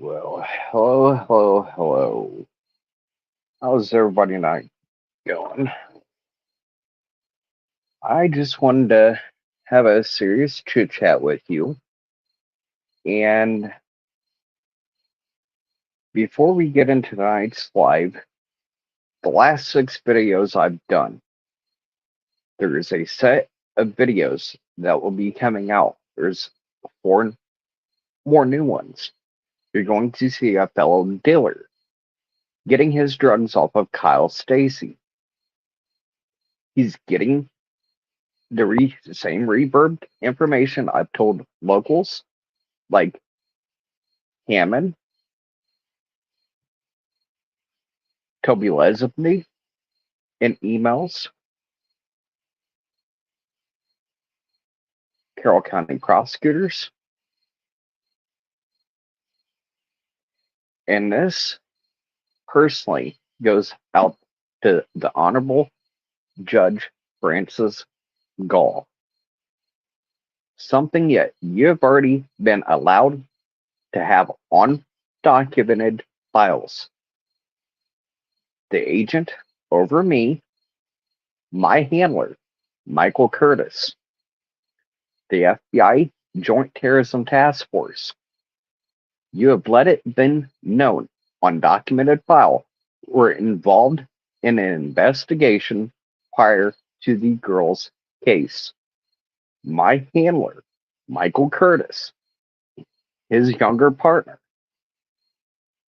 Well, hello. How's everybody night going? I just wanted to have a serious chit chat with you. And before we get into tonight's live, the last 6 videos I've done, there is a set of videos that will be coming out. There's 4 more new ones. You're going to see a fellow dealer getting his drugs off of Kyle Stacy. He's getting the same reverb information I've told locals like Hammond, Toby Leslie, in emails, Carroll County prosecutors. And this personally goes out to the Honorable Judge Francis Gall. Something yet you've already been allowed to have undocumented files. The agent over me, my handler, Michael Curtis, the FBI Joint Terrorism Task Force, you have let it been known undocumented file were involved in an investigation prior to the girl's case. My handler, Michael Curtis, his younger partner,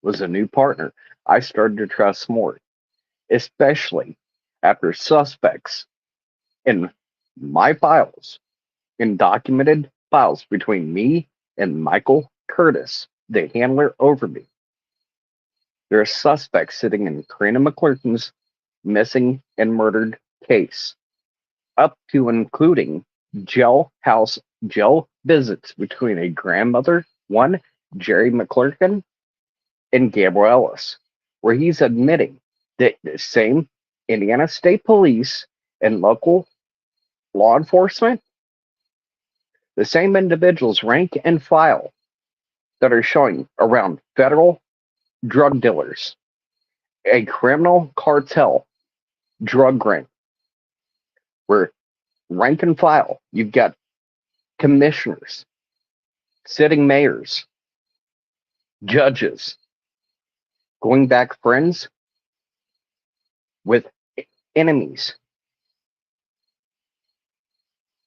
was a new partner I started to trust more, especially after suspects in my files, in documented files between me and Michael Curtis, the handler over me. There are suspects sitting in Karena Mcclerkin's missing and murdered case, up to including jail visits between a grandmother, one Jerry McClerkin, and Gabriel Ellis, where he's admitting that the same Indiana State Police and local law enforcement, the same individuals rank and file that are showing around federal drug dealers, a criminal cartel drug ring, where rank and file, you've got commissioners, sitting mayors, judges, going back friends with enemies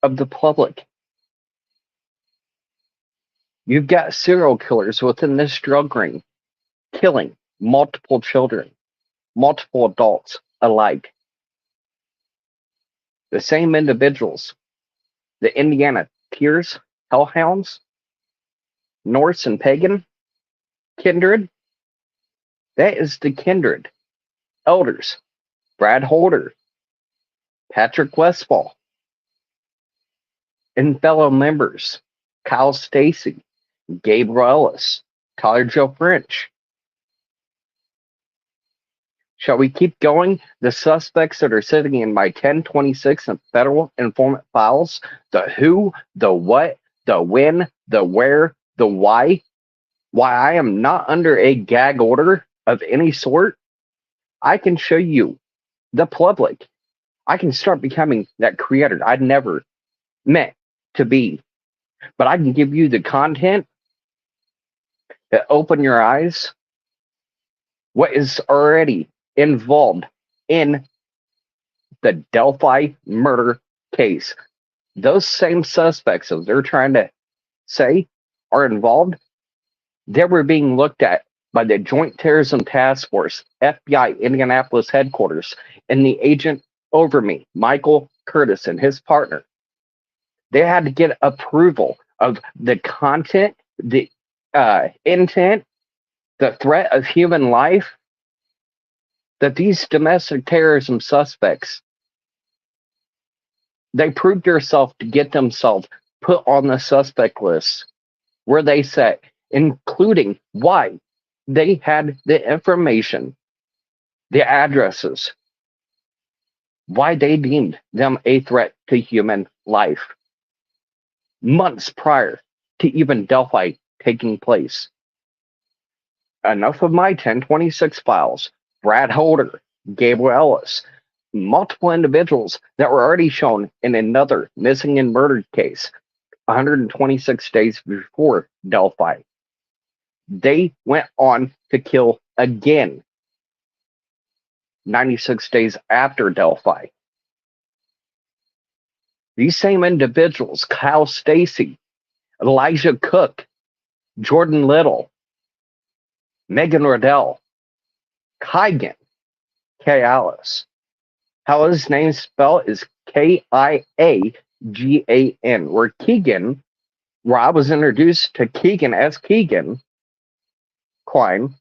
of the public. You've got serial killers within this drug ring killing multiple children, multiple adults alike. The same individuals, the Indiana Tears, Hellhounds, Norse and Pagan kindred, that is the kindred elders, Brad Holder, Patrick Westfall, and fellow members, Kyle Stacy, Gabriel Ellis, Tyler Joe French. Shall we keep going? The suspects that are sitting in my 1026 and federal informant files, the who, the what, the when, the where, the why I am not under a gag order of any sort, I can show you, the public. I can start becoming that creator I'd never meant to be. But I can give you the content that open your eyes. What is already involved in the Delphi murder case. Those same suspects, as they're trying to say, are involved. They were being looked at by the Joint Terrorism Task Force, FBI Indianapolis headquarters, and the agent over me, Michael Curtis, and his partner. They had to get approval of the content, the intent, the threat of human life that these domestic terrorism suspects, they proved themselves to get themselves put on the suspect list where they sat, including why they had the information, the addresses, why they deemed them a threat to human life months prior to even Delphi taking place. Enough of my 1026 files. Brad Holder, Gabriel Ellis, multiple individuals that were already shown in another missing and murdered case 126 days before Delphi. They went on to kill again 96 days after Delphi. These same individuals, Kyle Stacy, Elijah Cook, Jordan Little, Megan Riddell, Kigan, K. Alice. How his name spelled is Kiagan, where Keegan, where I was introduced to Keegan as Keegan Klein,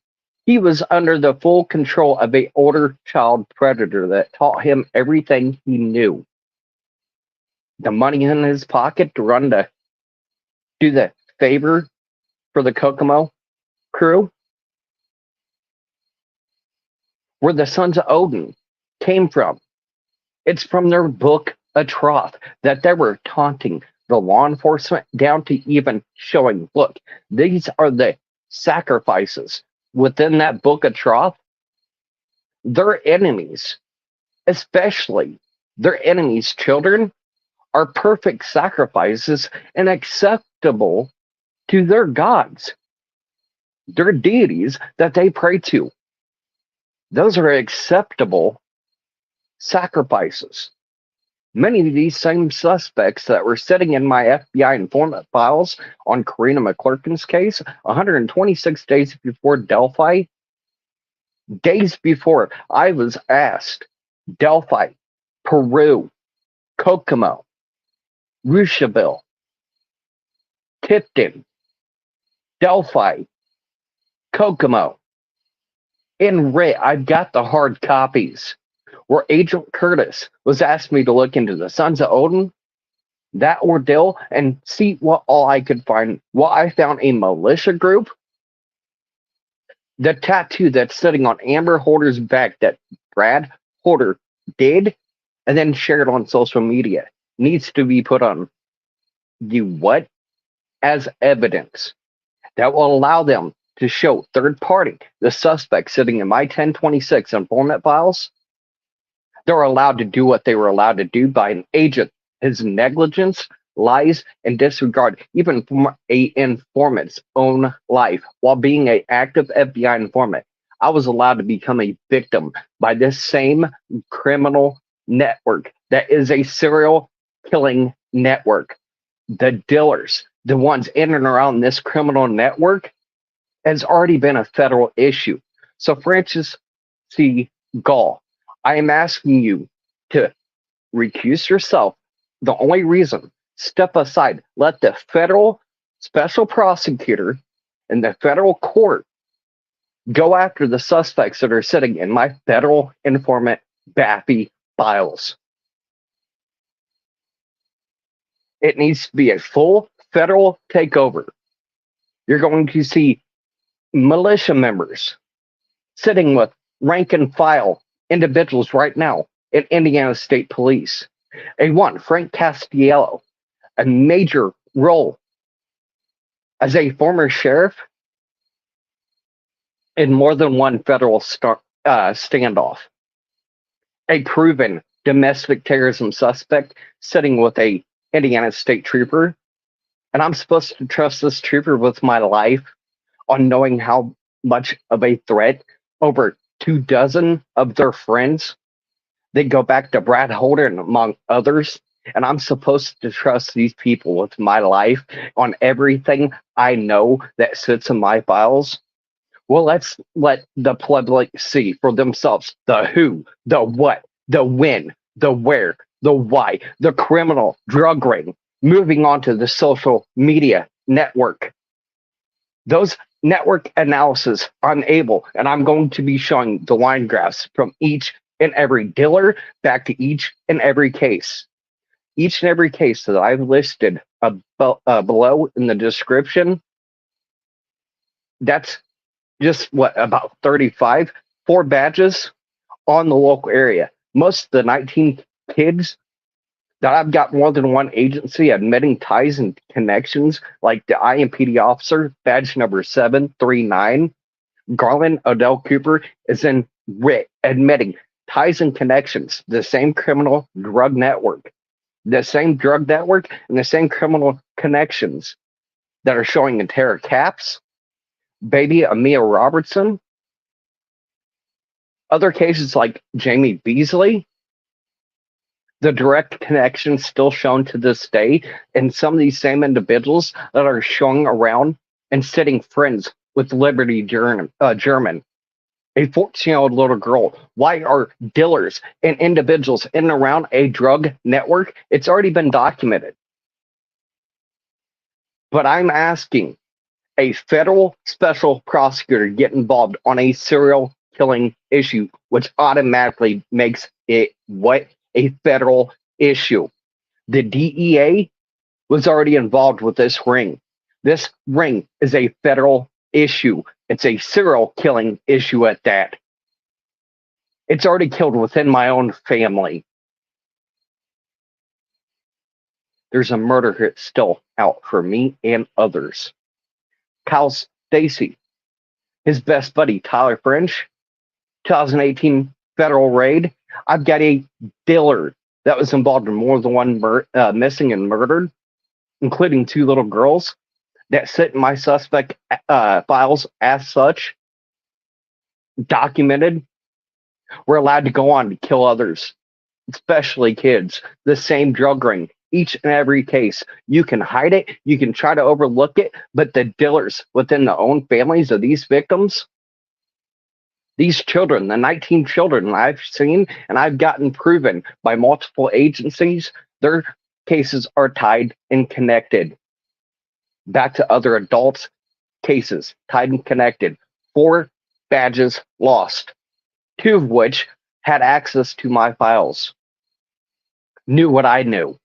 he was under the full control of an older child predator that taught him everything he knew. The money in his pocket to do the favor for the Kokomo crew, where the sons of Odin came from. It's from their book, A Troth, that they were taunting the law enforcement down to even showing, look, these are the sacrifices within that book of Troth. Their enemies, especially their enemies' children, are perfect sacrifices and acceptable to their gods, their deities that they pray to. Those are acceptable sacrifices. Many of these same suspects that were sitting in my FBI informant files on Karena Mcclerkin's case 126 days before Delphi, days before I was asked, Delphi, Peru, Kokomo, Rushville, Tipton, Delphi, Kokomo. In writ, I've got the hard copies where Agent Curtis was asked me to look into the Sons of Odin, that ordeal, and see what all I could find. Well, I found a militia group. The tattoo that's sitting on Amber Holder's back that Brad Holder did and then shared on social media needs to be put on the what? As evidence that will allow them to show third party, the suspect sitting in my 1026 informant files. They're allowed to do what they were allowed to do by an agent. His negligence, lies, and disregard, even for an informant's own life, while being an active FBI informant. I was allowed to become a victim by this same criminal network that is a serial killing network. The dealers, the ones in and around this criminal network, has already been a federal issue. So Francis C. Gall, I am asking you to recuse yourself. The only reason, step aside, let the federal special prosecutor and the federal court Go after the suspects that are sitting in my federal informant BAFFY files. It needs to be a full federal takeover. You're going to see militia members sitting with rank and file individuals right now in Indiana State Police. Frank Castiello, a major role as a former sheriff in more than one federal standoff. A proven domestic terrorism suspect sitting with a Indiana State trooper. And I'm supposed to trust this trooper with my life on knowing how much of a threat over 24 of their friends. They go back to Brad Holden, among others. And I'm supposed to trust these people with my life on everything I know that sits in my files. Well, let's let the public see for themselves the who, the what, the when, the where, the why, the criminal drug ring. Moving on to the social media network. Those network analysis I'm able, and I'm going to be showing the line graphs from each and every dealer back to each and every case. Each and every case that I've listed below in the description, that's just about 35, 4 badges on the local area. Most of the 19 kids that I've got more than one agency admitting ties and connections, like the IMPD officer, badge number 739, Garland Odell Cooper, is in writ admitting ties and connections, the same criminal drug network, and the same criminal connections that are showing in Terre Caps, baby Amiah Robertson, other cases like Jamie Beasley, the direct connection still shown to this day, and some of these same individuals that are showing around and sitting friends with Liberty German, a 14-year-old little girl. Why are dealers and individuals in and around a drug network? It's already been documented. But I'm asking a federal special prosecutor get involved on a serial killing issue, which automatically makes it a federal issue. The DEA was already involved with this ring. This ring is a federal issue. It's a serial killing issue at that. It's already killed within my own family. There's a murder hit still out for me and others. Kyle Stacy, his best buddy Tyler French, 2018 federal raid. I've got a dealer that was involved in more than one missing and murdered, including 2 little girls that sit in my suspect files as such, documented. We're allowed to go on to kill others, especially kids. The same drug ring. Each and every case, you can hide it, you can try to overlook it, but the dealers within the own families of these victims, these children, the 19 children I've seen and I've gotten proven by multiple agencies, their cases are tied and connected back to other adults' cases, tied and connected. 4 badges lost, 2 of which had access to my files, knew what I knew.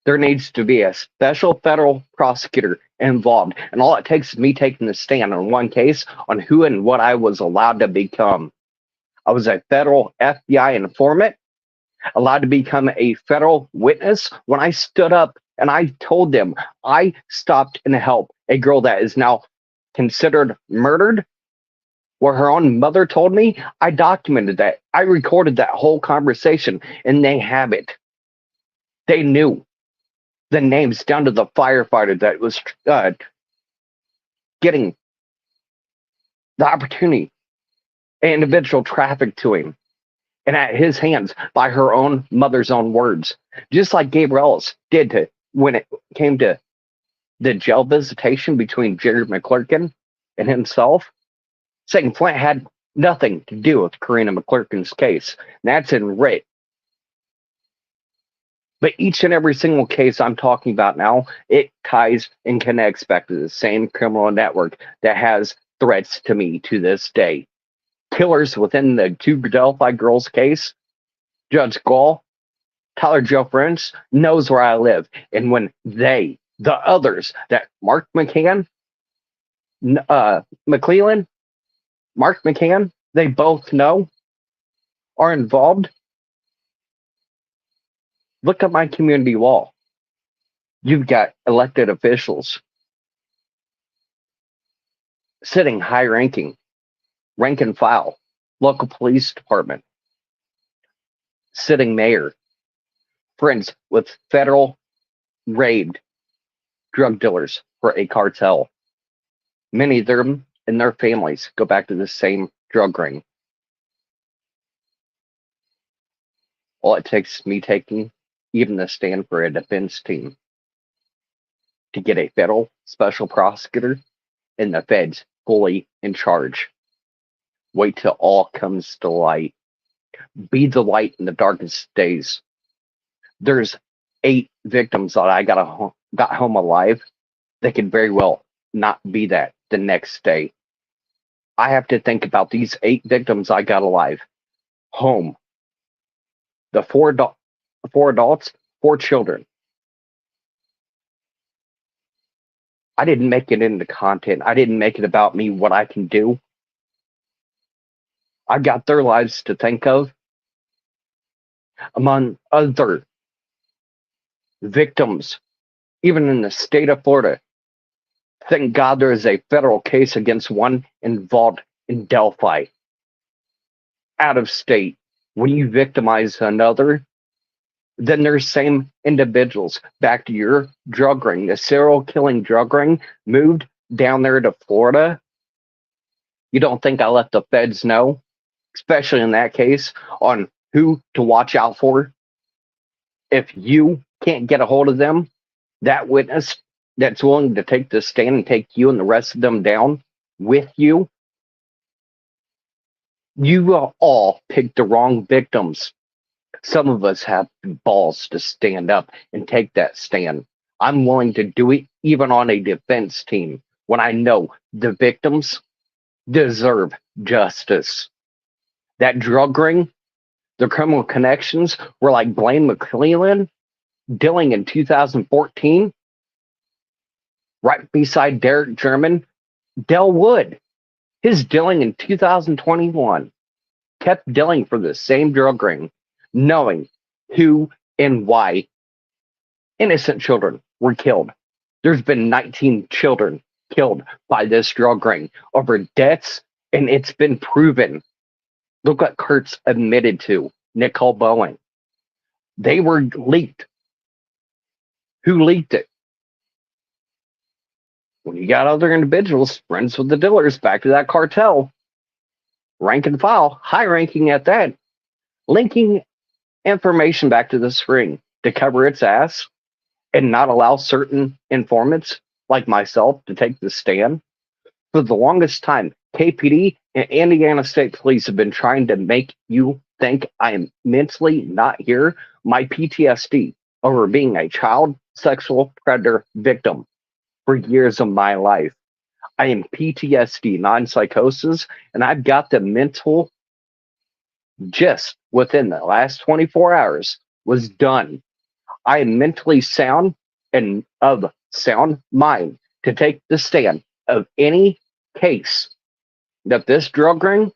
There needs to be a special federal prosecutor involved. And all it takes is me taking the stand on one case on who and what I was allowed to become. I was a federal FBI informant, allowed to become a federal witness when I stood up and I told them I stopped and helped a girl that is now considered murdered, where her own mother told me. I documented that. I recorded that whole conversation, and they have it. They knew the names down to the firefighter that was getting the opportunity, an individual trafficked to him, and at his hands by her own mother's own words, just like Gabriel's did to when it came to the jail visitation between Jared McClerkin and himself, saying Flint had nothing to do with Karena McClerkin's case. And that's in writ. But each and every single case I'm talking about now, it ties and connects back to the same criminal network that has threats to me to this day. Killers within the two Delphi girls case, Judge Gall, Tyler Joe French knows where I live. And when they, the others, that Mark McCann, McClellan, Mark McCann, they both know are involved, look at my community wall. You've got elected officials sitting high ranking, rank and file, local police department, sitting mayor, friends with federal raid drug dealers for a cartel. Many of them and their families go back to the same drug ring. All it takes is me taking even the stand for a defense team to get a federal special prosecutor and the feds fully in charge. Wait till all comes to light. Be the light in the darkest days. There's 8 victims that I got home alive. They could very well not be that the next day. I have to think about these 8 victims I got alive. Home. The 4 adults, 4 children. I didn't make it into content. I didn't make it about me, what I can do. I got their lives to think of. Among other victims, even in the state of Florida. Thank God there is a federal case against one involved in Delphi. Out of state. When you victimize another, then there's same individuals back to your drug ring. The serial killing drug ring moved down there to Florida. You don't think I let the feds know, especially in that case, on who to watch out for? If you can't get a hold of them, that witness that's willing to take the stand and take you and the rest of them down with you, you will all pick the wrong victims. Some of us have balls to stand up and take that stand. I'm willing to do it even on a defense team when I know the victims deserve justice. That drug ring, the criminal connections were like Blaine McClellan dealing in 2014, right beside Derek German, Del Wood. His dealing in 2021 kept dealing for the same drug ring, knowing who and why innocent children were killed. There's been 19 children killed by this drug ring over deaths, and it's been proven. Look what Kurtz admitted to, Nichole Bowen. They were leaked. Who leaked it? When you got other individuals, friends with the dealers, back to that cartel, rank and file, high ranking at that, linking information back to this ring to cover its ass and not allow certain informants like myself to take the stand. For the longest time, KPD and Indiana State Police have been trying to make you think I am mentally not here. My PTSD over being a child sexual predator victim for years of my life. I am PTSD, non-psychosis, and I've got the mental just within the last 24 hours was done. I am mentally sound and of sound mind to take the stand of any case that this drug ring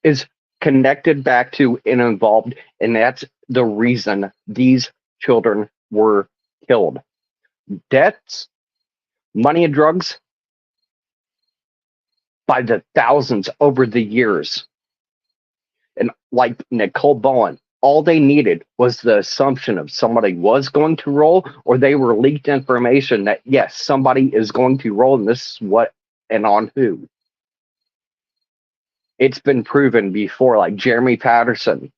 is connected back to and involved, and that's the reason these children were killed. Deaths, money and drugs by the thousands over the years. And like Nichole Bowen, all they needed was the assumption of somebody was going to roll, or they were leaked information that, yes, somebody is going to roll, and this is what and on who. It's been proven before, like Jeremy Patterson.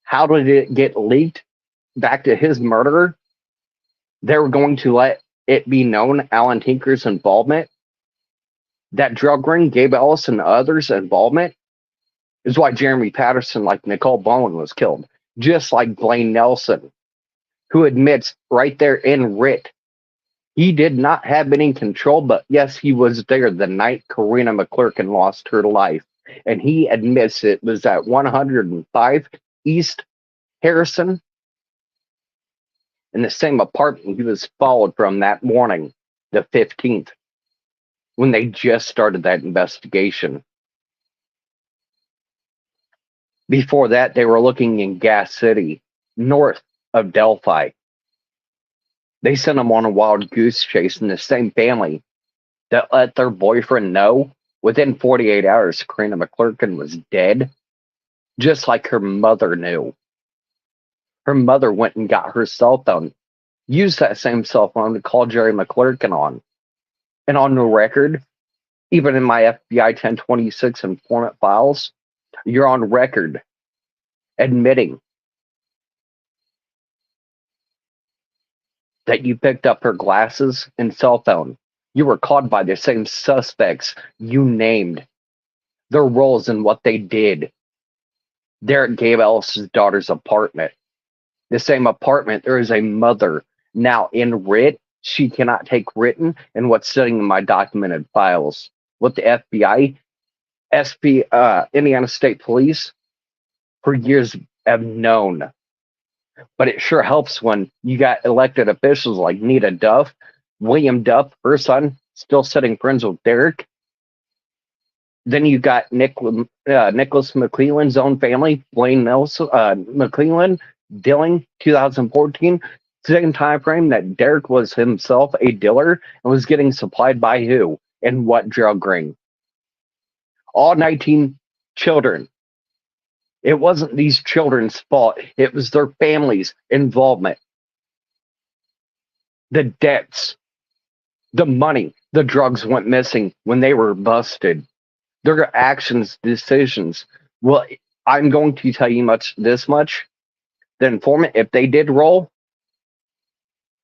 How did it get leaked back to his murderer? They were going to let it be known Alan Tinker's involvement. That drug ring, Gabe Ellis and others' involvement is why Jeremy Patterson, like Nichole Bowen, was killed. Just like Blaine Nelson, who admits right there in writ he did not have any control, but yes, he was there the night Karena Mcclerkin lost her life. And he admits it was at 105 East Harrison in the same apartment he was followed from that morning, the 15th, when they just started that investigation. Before that, they were looking in Gas City, north of Delphi. They sent him on a wild goose chase in the same family that let their boyfriend know within 48 hours Karena Mcclerkin was dead, just like her mother knew. Her mother went and got her cell phone, used that same cell phone to call Jerry McClerkin on. And on the record, even in my FBI 1026 informant files, you're on record admitting that you picked up her glasses and cell phone. You were caught by the same suspects you named, their roles and what they did. Derek gave Ellis's daughter's apartment. The same apartment, there is a mother. Now, in writ, she cannot take written and what's sitting in my documented files. What the FBI, Indiana State Police, for years have known. But it sure helps when you got elected officials like Nita Duff, William Duff, her son, still sitting friends with Derek. Then you got Nicholas McClellan's own family, Blaine Nelson, McClellan, Dilling, 2014, same time frame that Derek was himself a dealer and was getting supplied by who and what drug ring. All 19 children. It wasn't these children's fault. It was their families' involvement. The debts, the money, the drugs went missing when they were busted. Their actions, decisions. Well, I'm going to tell you this much. The informant, if they did roll,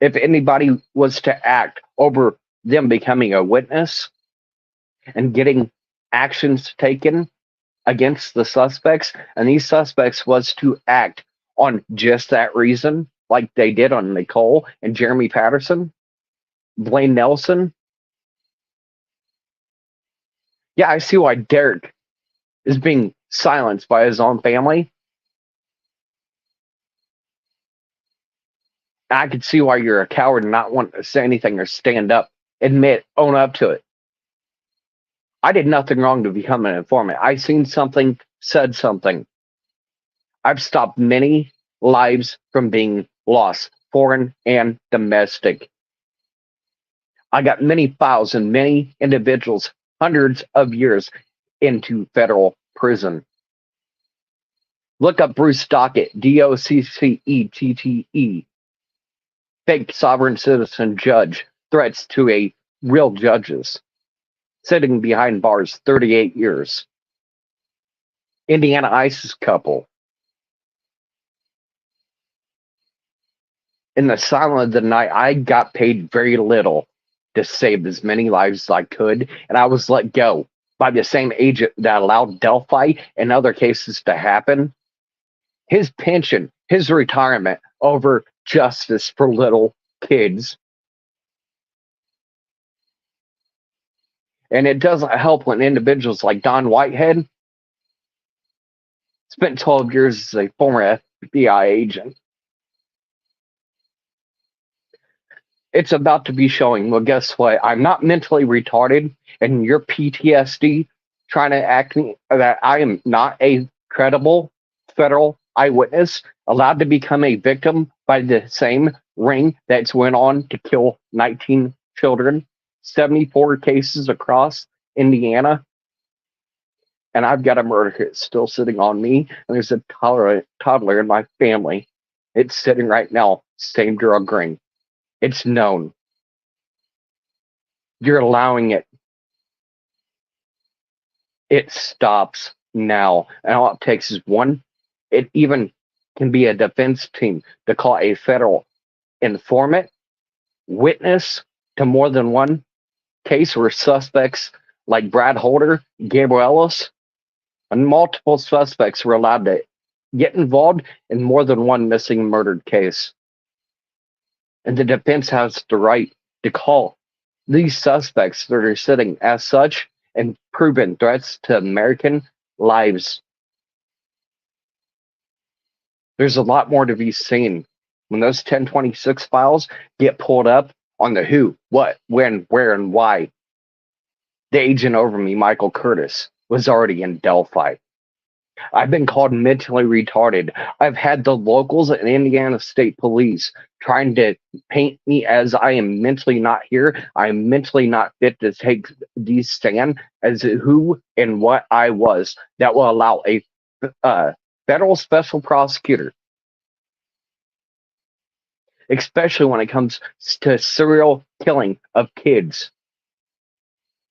if anybody was to act over them becoming a witness and getting actions taken against the suspects, and these suspects was to act on just that reason, like they did on Nichole and Jeremy Patterson, Blaine Nelson. Yeah, I see why Derek is being silenced by his own family. I could see why you're a coward and not want to say anything or stand up, admit, own up to it. I did nothing wrong to become an informant. I seen something, said something. I've stopped many lives from being lost, foreign and domestic. I got many files and many individuals, hundreds of years into federal prison. Look up Bruce Dockett, Doccette, fake sovereign citizen judge, threats to a real judges, sitting behind bars 38 years. Indiana ISIS couple. In the silence of the night, I got paid very little to save as many lives as I could, and I was let go by the same agent that allowed Delphi and other cases to happen. His pension, his retirement over justice for little kids. And it doesn't help when individuals like Don Whitehead spent 12 years as a former FBI agent. It's about to be showing. Well, guess what? I'm not mentally retarded, and your PTSD trying to act me that I am not a credible federal eyewitness allowed to become a victim by the same ring that's went on to kill 19 children, 74 cases across Indiana. And I've got a murder hit still sitting on me, and there's a toddler in my family. It's sitting right now, same drug ring. It's known. You're allowing it. It stops now. And all it takes is one. It even can be a defense team to call a federal informant, witness to more than one case where suspects like Brad Holder, Gabriel Ellis, and multiple suspects were allowed to get involved in more than one missing murdered case. And the defense has the right to call these suspects that are sitting as such and proven threats to American lives. There's a lot more to be seen when those 1026 files get pulled up on the who, what, when, where, and why. The agent over me, Michael Curtis, was already in Delphi. I've been called mentally retarded. I've had the locals and Indiana State Police trying to paint me as I am mentally not here. I am mentally not fit to take these stand as who and what I was. That will allow a federal special prosecutor, especially when it comes to serial killing of kids.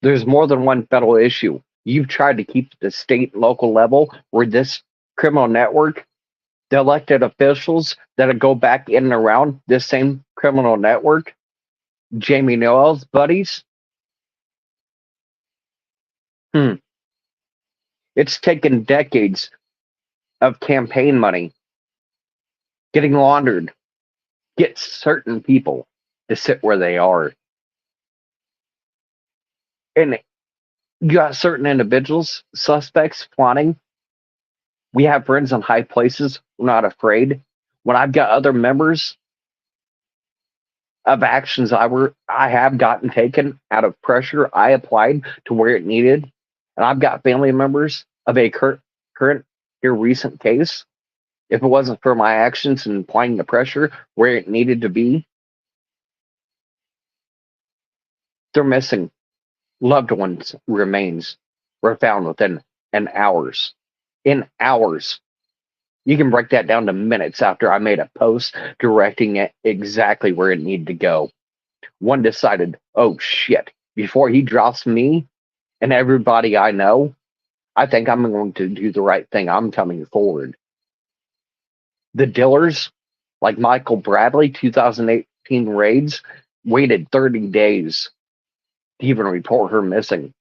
There's more than one federal issue. You've tried to keep the state and local level where this criminal network, the elected officials that go back in and around this same criminal network, Jamie Noel's buddies. It's taken decades of campaign money getting laundered, get certain people to sit where they are. And you got certain individuals, suspects, plotting. We have friends in high places. We're not afraid. When I've got other members of actions I have gotten taken out of pressure I applied to where it needed, and I've got family members of a current here recent case. If it wasn't for my actions and applying the pressure where it needed to be, they're missing. Loved ones' remains were found within an hours. In hours. You can break that down to minutes after I made a post directing it exactly where it needed to go. One decided, oh shit, before he drops me and everybody I know, I think I'm going to do the right thing. I'm coming forward. The dealers, like Michael Bradley, 2018 raids, waited 30 days to even report her missing,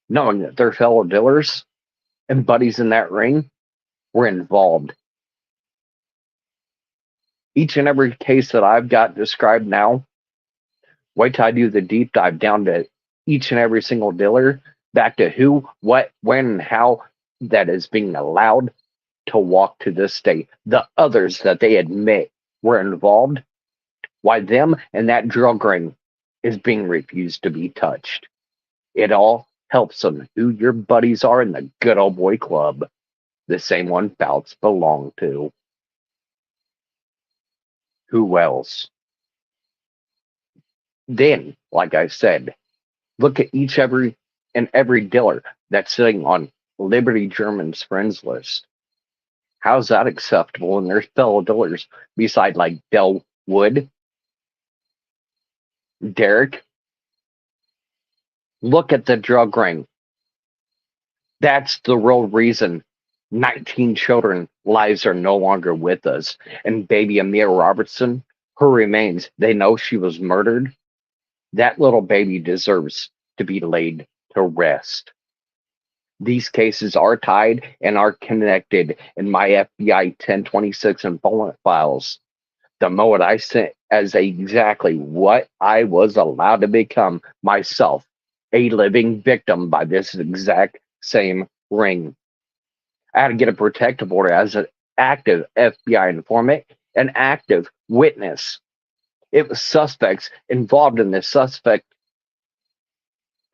knowing that their fellow dealers and buddies in that ring were involved. Each and every case that I've got described now, wait till I do the deep dive down to each and every single dealer, back to who, what, when, and how that is being allowed to walk to this day. The others that they admit were involved, why them and that drug ring is being refused to be touched. It all helps on who your buddies are in the good old boy club, the same one Fouts belong to. Who else? Then, like I said, look at each and every dealer that's sitting on Liberty German's friends list. How's that acceptable in their fellow dealers beside like Del Wood, Derek? Look at the drug ring. That's the real reason 19 children lives are no longer with us. And baby Amiah Robertson, her remains, they know she was murdered. That little baby deserves to be laid to rest. These cases are tied and are connected in my FBI 1026 informant files. The moment I sent as exactly what I was allowed to become myself, a living victim by this exact same ring. I had to get a protective order as an active FBI informant, an active witness. It was suspects involved in this suspect.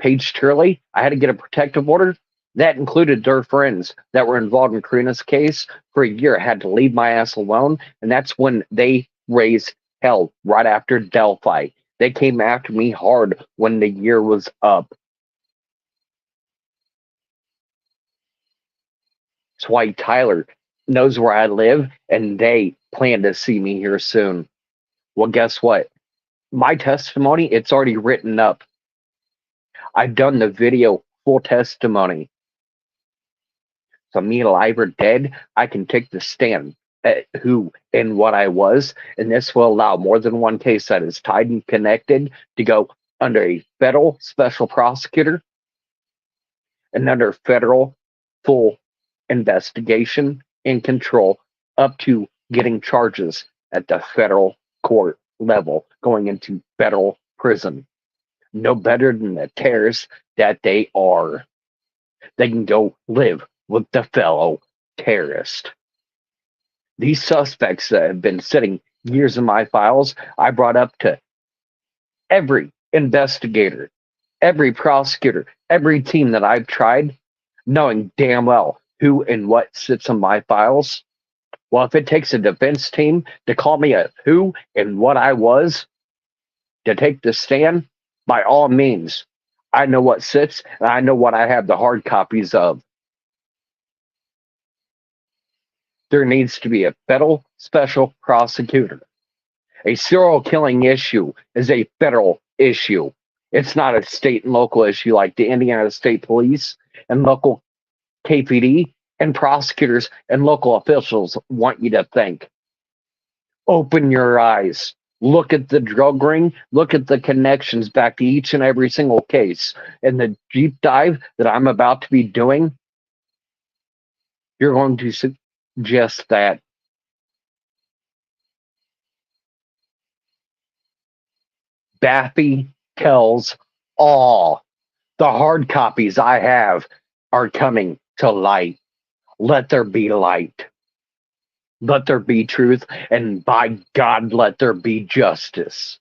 Paige Turley, I had to get a protective order. That included their friends that were involved in Karena's case for a year. I had to leave my ass alone, and that's when they raised hell right after Delphi. They came after me hard when the year was up. That's why Tyler knows where I live, and they plan to see me here soon. Well, guess what? My testimony, it's already written up. I've done the video full testimony. So me alive or dead, I can take the stand at who and what I was, and this will allow more than one case that is tied and connected to go under a federal special prosecutor and under federal full investigation and control up to getting charges at the federal court. level going into federal prison. No better than the terrorists that they are. They can go live with the fellow terrorist. These suspects that have been sitting years in my files, I brought up to every investigator, every prosecutor, every team that I've tried, knowing damn well who and what sits in my files. Well, if it takes a defense team to call me a who and what I was to take the stand, by all means, I know what sits and I know what I have the hard copies of. There needs to be a federal special prosecutor. A serial killing issue is a federal issue. It's not a state and local issue like the Indiana State Police and local KPD and prosecutors and local officials want you to think. Open your eyes. Look at the drug ring. Look at the connections back to each and every single case. And the deep dive that I'm about to be doing, you're going to suggest that. BAFFY tells all. The hard copies I have are coming to light. Let there be light. Let there be truth. And by God, let there be justice.